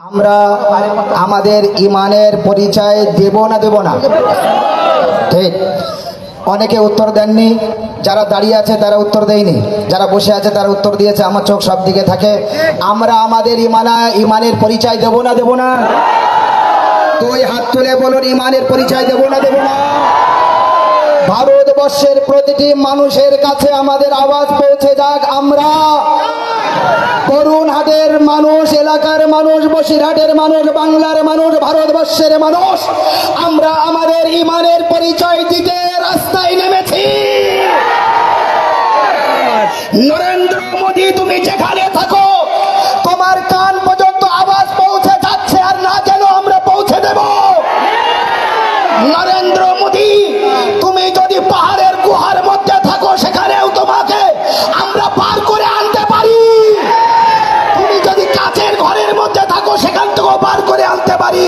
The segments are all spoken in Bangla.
আমরা আমাদের ইমানের পরিচয় দেব না ঠিক। অনেকে উত্তর দেননি, যারা দাঁড়িয়ে আছে তারা উত্তর দেয়নি, যারা বসে আছে তারা উত্তর দিয়েছে। আমার চোখ সব দিকে থাকে। আমরা আমাদের ইমানের পরিচয় দেব না তুই হাত তুলে বলুন, ইমানের পরিচয় দেব না ভারতবর্ষের প্রতিটি মানুষের কাছে আমাদের আওয়াজ পৌঁছে যাক। আমরা করুণহাটের মানুষ, এলাকার মানুষ, বসিরহাটের মানুষ, বাংলার মানুষ, ভারতবর্ষের মানুষ, আমরা আমাদের ইমানের পরিচয় দিতে রাস্তায় নেমেছি। নরেন্দ্র মোদী, তুমি যেখানে থাকো তোমার কান পর্যন্ত আওয়াজ পৌঁছে যাচ্ছে, আর না যেন আমরা পৌঁছে দেব। নরেন্দ্র মোদী, তুমি যদি পাহাড়ের গুহার মধ্যে থাকো সেখানেও তোমাকে আমরা পার করে আনতে পারি। তুমি যদি কাচের ঘরের মধ্যে থাকো সেখান থেকেও পার করে আনতে পারি।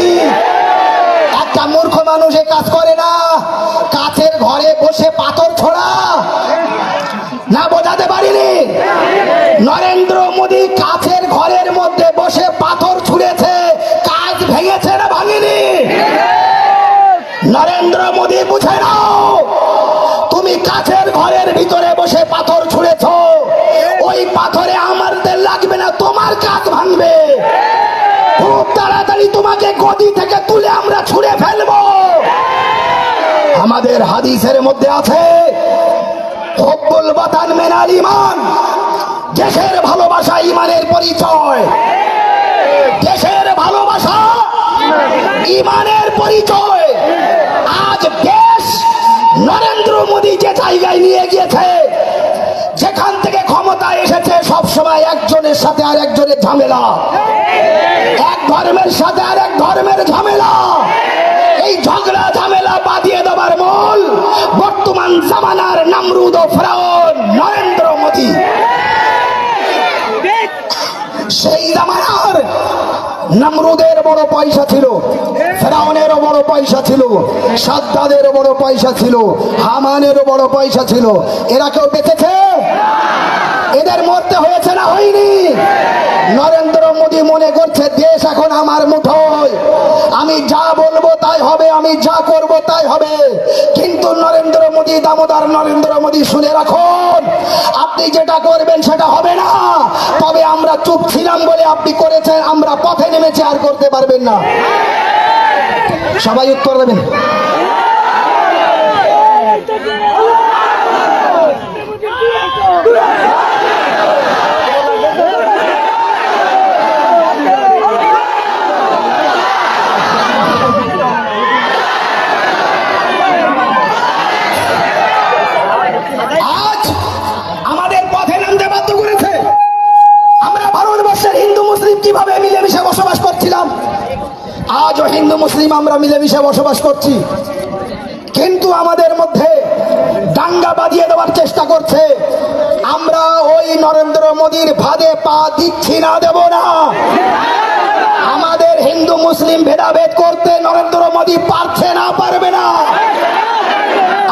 একটা মূর্খ মানুষ এ কাজ করে না। কাচের ঘরে বসে পাথর ছোড়া না, বোঝাতে পারিনি? নরেন্দ্র মোদী কাচের ঘরের মধ্যে বসে পাথর ছুঁড়েছে, কাজ ভেঙেছে না ভাঙেনি? নরেন্দ্র মোদী, বুঝে নাও, তুমি কাচের ঘরের ভিতরে বসে পাথর ছুঁড়েছ, ওই পাথরে আমাদের লাগবে না, তোমার কাজ ভাঙবে। খুব তাড়াতাড়ি তোমাকে গদি থেকে তুলে আমরা ছুঁড়ে ফেলবো। আমাদের হাদিসের মধ্যে আছে, হুব্বুল ওয়াতান মিনাল ঈমান, দেশের ভালোবাসা ইমানের পরিচয়। দেশের ভালোবাসা ইমানের পরিচয়। আজ দেশ নরেন্দ্র মোদী যে জায়গায় নিয়ে গিয়েছে, যেখান থেকে ক্ষমতায় এসেছে, সবসময় একজনের সাথে আর একজনের ঝামেলা, এক ধর্মের সাথে আর এক ধর্মের ঝামেলা। এই ঝগড়া ঝামেলা বাদিয়ে দেবার মূল বর্তমান জামানার নমরুদ ও ফেরাউন নরেন্দ্র মোদী। সেই জামানার নমরুদের বড় পয়সা ছিল, ফেরাউনেরও বড় পয়সা ছিল, সাদ্দাদেরও বড় পয়সা ছিল, হামানেরও বড় পয়সা ছিল। এরা কেউ বেঁচেছে? এদের মরতে হয়েছে না হয়নি? নরেন্দ্র মোদী মনে করছে দেশ এখন আমার মুঠোয়, আমি যা বলবো তাই হবে, আমি যা করব তাই হবে। কিন্তু নরেন্দ্র মোদী, দামোদর নরেন্দ্র মোদী, শুনে রাখুন, আপনি যেটা করবেন সেটা হবে না। তবে আমরা চুপ ছিলাম বলে আপনি করেছেন, আমরা পথে নেমেছি, আর করতে পারবেন না। সবাই উত্তর দেবেন। আজ আমাদের পথে নামতে বাধ্য করেছে। আমরা ভারতবর্ষের হিন্দু মুসলিম কিভাবে মিলেমিশে বসবাস করছিলাম, আজও হিন্দু মুসলিম আমরা মিলেমিশে বসবাস করছি। কিন্তু আমাদের মধ্যে দাঙ্গা বাঁধিয়ে দেওয়ার চেষ্টা করছে। আমরা ওই নরেন্দ্র মোদীর ফাঁদে পা দিচ্ছি না, দেব না। আমাদের হিন্দু মুসলিম ভেদাভেদ করতে নরেন্দ্র মোদী পারছে না, পারবে না।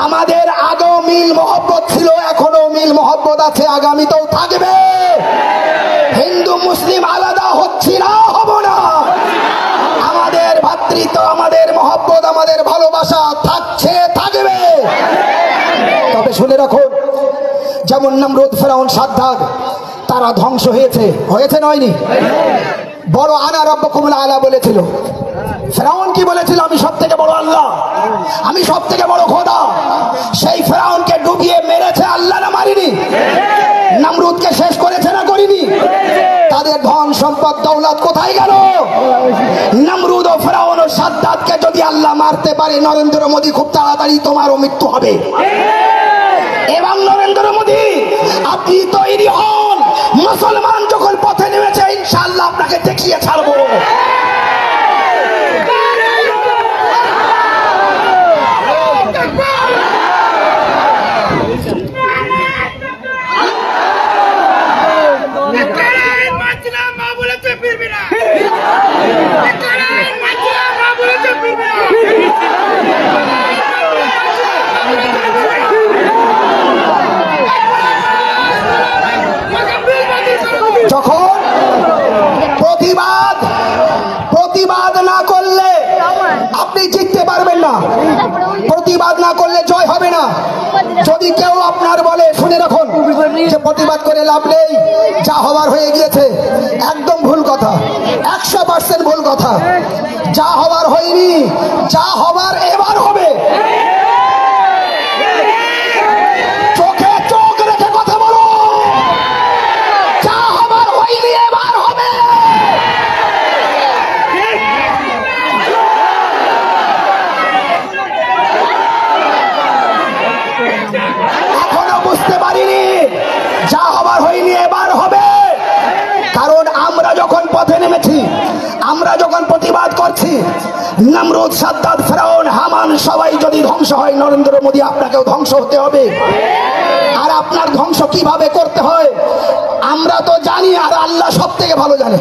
আমাদের আগেও মিল মহব্বত ছিল, এখনো মিল মহব্বত আছে, আগামীতেও থাকবে। হিন্দু মুসলিম আলাদা হচ্ছি না, হব না। আমাদের ভ্রাতৃত্ব, আমাদের মহব্বত, আমাদের ভালোবাসা থাকছে, থাকবে। তবে শুনে রাখুন, যেমন নমরুদ, ফেরাউন, সাদ্দাদ, তারা ধ্বংস হয়েছে, হয়েছে নয়নি? বড় আনা রাব্বুকুমুল আলা বলেছিল। ফেরাউন কি বলেছিল? আমি সব থেকে বড় আল্লাহ, আমি সব থেকে বড় খোদা। সেই ফেরাউনকে ডুবিয়ে মেরেছে আল্লাহ, না মারিনি? নমরুদকে শেষ করেছে না করিনি? তাদের ধন সম্পদ দৌলত কোথায় গেল? নমরুদ ও ফেরাউন ও সাদ্দাদকে যদি আল্লাহ মারতে পারে, নরেন্দ্র মোদী, খুব তাড়াতাড়ি তোমারও মৃত্যু হবে। এবং নরেন্দ্র মোদী, আপনি তৈরি হন, মুসলমান যখন পথে নেমেছে ইনশাআল্লাহ আপনাকে দেখিয়ে ছাড়বো। যখন প্রতিবাদ না, প্রতিবাদ না করলে জয় হবে না। যদি কেউ আপনার বলে, শুনে রাখুন, যে প্রতিবাদ করে লাভ নেই, যা হওয়ার হয়ে গিয়েছে, একদম ভুল কথা, 100% ভুল কথা। যা হওয়ার হয়নি, যা হওয়ার এবার হবে। চোখে চোখ রেখে কথা বলো, যা হওয়ার হয়নি এবার হবে। এখনো বুঝতে পারিনি, যা হবার হয়নি এবার হবে। কারণ আমরা যখন পথে নেমেছি, আমরা যখন প্রতিবাদ করছি, নমরুদ, সাদ্দাত, ফেরাউন, হামান সবাই যদি ধ্বংস হয়, নরেন্দ্র মোদী আপনাকেও ধ্বংস হতে হবে। আর আপনার ধ্বংস কিভাবে করতে হয় আমরা তো জানি, আর আল্লাহ সব থেকে ভালো জানে।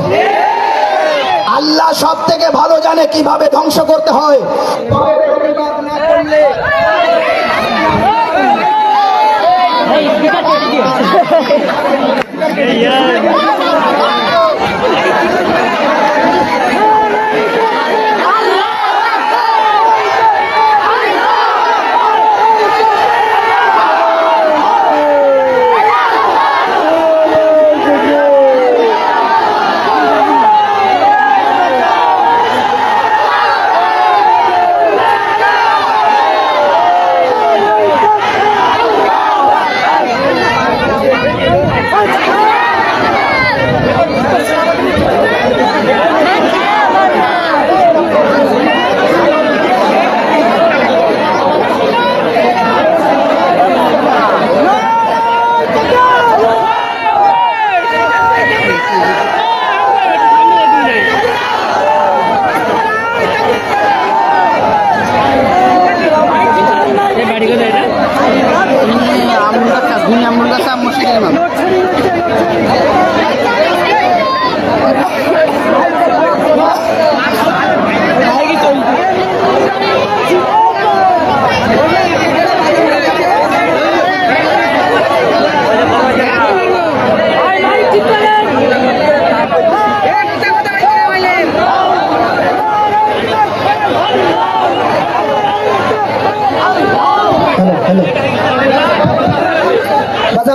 আল্লাহ সব থেকে ভালো জানে কিভাবে ধ্বংস করতে হয়।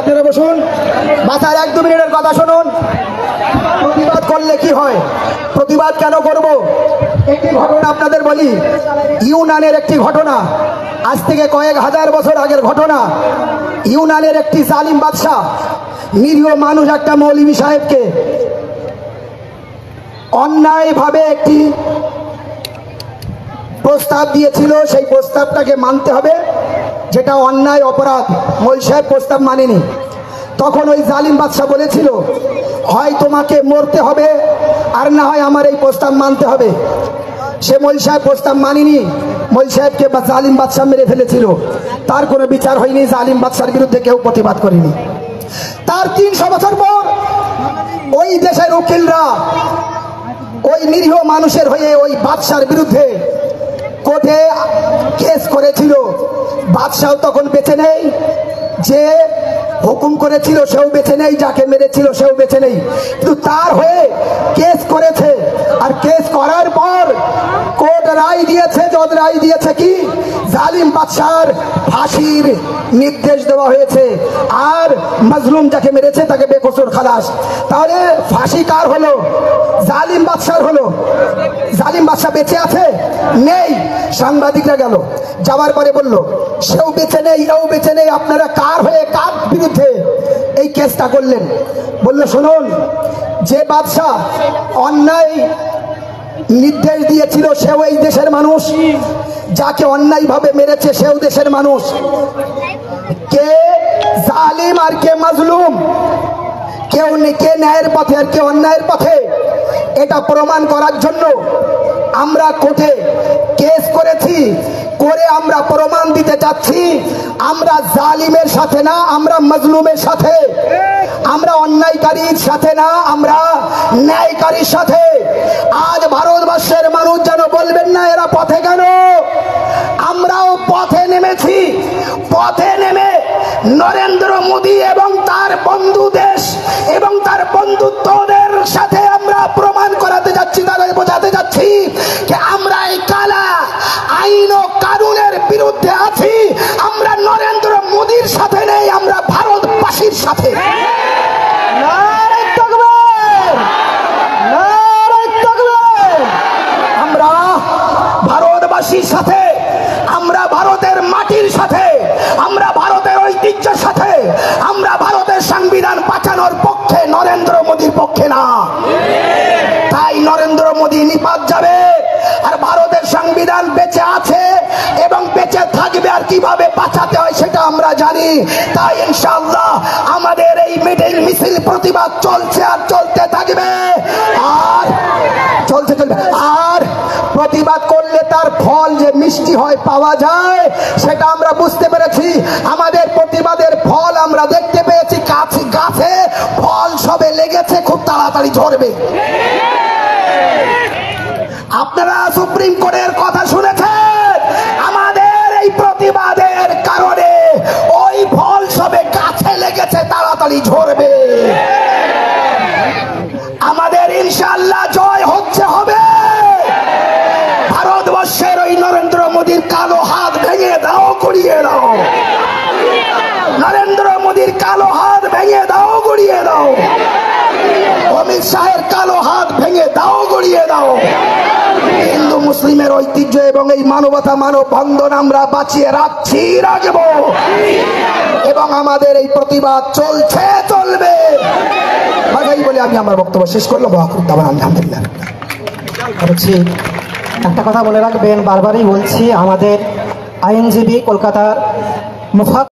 আপনারা বসুন, বাসার 1-2 মিনিটের কথা শুনুন। প্রতিবাদ করলে কি হয়, প্রতিবাদ কেন করব, একটি ঘটনা আপনাদের বলি। ইউনানের একটি ঘটনা, আজ থেকে কয়েক হাজার বছর আগের ঘটনা। ইউনানের একটি জালিম বাদশা নিরীহ মানুষ একটা মৌলভী সাহেবকে অন্যায়ভাবে একটি প্রস্তাব দিয়েছিল। সেই প্রস্তাবটাকে মানতে হবে, যেটা অন্যায় অপরাধ। মৌলভী সাহেব প্রস্তাব মানেনি। তখন ওই জালিম বাদশা বলেছিল, হয় তোমাকে মরতে হবে, আর না হয় আমার এই প্রস্তাব মানতে হবে। সে মৌলভী সাহেব প্রস্তাব মানেনি, মৌলভী সাহেবকে জালিম বাদশা মেরে ফেলেছিল। তার কোনো বিচার হয়নি, জালিম বাদশার বিরুদ্ধে কেউ প্রতিবাদ করেনি। তার 300 বছর পর ওই দেশের উকিলরা ওই নিরীহ মানুষের হয়ে ওই বাদশার বিরুদ্ধে কোর্টে কেস করেছিল। বাদশাও তখন বেঁচে নেই, যে হুকুম করেছিল সেও বেঁচে নেই, যাকে মেরেছিল সেও বেঁচে নেই, কিন্তু তার হয়ে কেস করেছে। আর কেস করার পর কোর্ট রায় দিয়েছে, জজ রায় দিয়েছে কি, জালিম বাদশার ফাঁসির নির্দেশ দেওয়া হয়েছে, আর মাজলুম যাকে মেরেছে তাকে বেকসুর খালাস। তাহলে ফাঁসি কার হলো, জালিম বাদশার হলো। জালিম বাদশা বেঁচে আছে? নেই। সাংবাদিকরা গেল, যাওয়ার পরে বলল, সেও বেঁচে নেই, এও বেঁচে নেই, আপনারা কার হয়ে কার বিরুদ্ধে এই কেসটা করলেন? বলল, শুনুন, যে বাদশা অন্যায় নির্দেশ দিয়েছিল সেও এই দেশের মানুষ, যাকে অন্যায়ভাবে মেরেছে সেও দেশের মানুষ। কে জালিম আর কে মাজলুম, কে ন্যায়ের পথে আর কে অন্যায়ের পথে, এটা প্রমাণ করার জন্য আমরা কোর্টে কেস করেছি। করে আমরা প্রমাণ দিতে চাচ্ছি, আমরা জালিমের সাথে না, আমরা মাজলুমের সাথে, আমরা অন্যায়কারীর সাথে না, আমরা ন্যায়কারীর সাথে। আজ ভারতবর্ষের মানুষ যেন বলবেন না এরা পথে কেন, আমরাও পথে নেমেছি। পথে নেমে নরেন্দ্র মোদী এবং তার বন্ধু দেশ এবং তার বন্ধুত্বদের সাথে আমরা প্রমাণ করাতে যাচ্ছি, তাদের বোঝাতে যাচ্ছি যে আমরা এই কালা আইন ও মোদী নিপাত যাবে, আর ভারতের সংবিধান বেঁচে আছে এবং বেঁচে থাকবে, আর কিভাবে বাঁচাতে হয় সেটা আমরা জানি। তাই ইনশাআল্লাহ আমাদের এই মিটিং মিছিল প্রতিবাদ চলছে আর চলতে থাকবে, আর চলবে। আর প্রতিবাদ করলে তার ফল যে মিষ্টি হয়, পাওয়া যায়, সেটা আমরা বুঝতে পেরেছি। আমাদের প্রতিবাদের ফল আমরা দেখতে পেয়েছি, গাছে ফল সবে লেগেছে, খুব তাড়াতাড়ি ঝরবে। আপনারা সুপ্রিম কোর্টের কথা শুনেছেন, আমাদের এই প্রতিবাদের কারণে ওই ফল সবে গাছে লেগেছে, তাড়াতাড়ি ঝরবে। আমাদের ইনশাআল্লাহ জয় হবে। ভারতবর্ষের ওই নরেন্দ্র মোদীর কালো হাত ভেঙে দাও, গড়িয়ে দাও। নরেন্দ্র মোদীর কালো হাত ভেঙে দাও, গড়িয়ে দাও। অমিত শাহের কালো হাত ভেঙে দাও, গড়িয়ে দাও। হিন্দু মুসলিমের ঐতিহ্য এবং এই মানবতা, মানব বন্ধন আমরা বাঁচিয়ে রাখব, এবং আমাদের এই প্রতিবাদ চলছে, চলবে। বলে আমি আমার বক্তব্য শেষ করলাম। আলহামদুলিল্লাহ। একটা কথা বলে রাখবেন, বারবারই বলছি, আমাদের আইনজীবী কলকাতার মুফাক